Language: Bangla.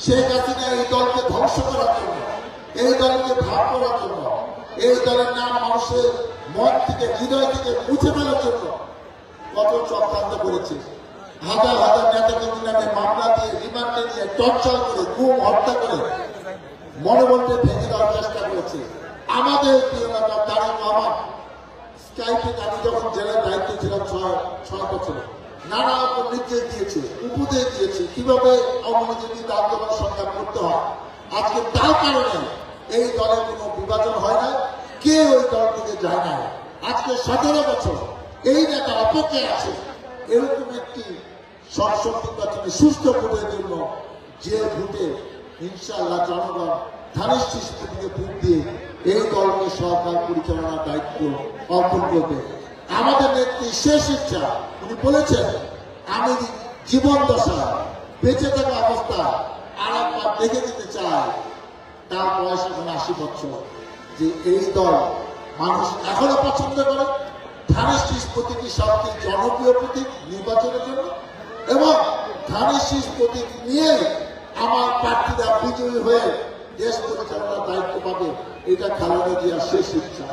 শেখ হাসিনা এই দলকে ধ্বংস করার জন্য, এই দলকে ভাগ করার জন্য, এই দলের নাম মানুষের মন থেকে হৃদয় থেকে মুছে ফেলার জন্য কত চক্রান্ত করেছে। হাজার হাজার নেতাকর্মী নামে মামলা দিয়ে, রিমান্ডে নিয়ে, টর্চার করে, গুম হত্যা করে মনোবলকে ভেঙে দেওয়ার চেষ্টা করেছে। আমাদের প্রিয় নেতা তারেক রহমান স্কাইপে, আমি যখন জেলার দায়িত্ব ছিলাম 6 বছর, নানা রকম নির্দেশ দিয়েছে, উপদেশ দিয়েছে কিভাবে অমনোযোগিত আন্দোলন সংগ্রাম করতে হয়। আজকে তার কারণে এই দলের কোনো বিভাজন হয় না, কে ওই দল থেকে যায় না। আজকে 17 বছর এই নেতা অপেক্ষায় আছে এরকম একটি সংসদ নির্বাচনে সুস্থ ভোটের জন্য, যে ভোটে ইনশাআল্লাহ জনগণ ধানের শীষকে ভোট দিয়ে এই দলকে সরকার পরিচালনার দায়িত্ব অর্পণ করবে। আমাদের নেত্রী শেষ ইচ্ছা, উনি বলেছেন আমি জীবন দশা বেঁচে থাকা অবস্থা আর একবার দেখে দিতে চাই। তার বয়স এখন 80 বছর। যে এই দল মানুষ এখনো পছন্দ করে, ধানের শীষ প্রতীকী সবচেয়ে জনপ্রিয় প্রতীক নির্বাচনের জন্য, এবং ধানের শীষ প্রতীক নিয়ে আমার প্রার্থীরা বিজয়ী হয়ে দেশ পরিচালনার দায়িত্ব পাবে, এটা খালেদা জিয়ার শেষ ইচ্ছা।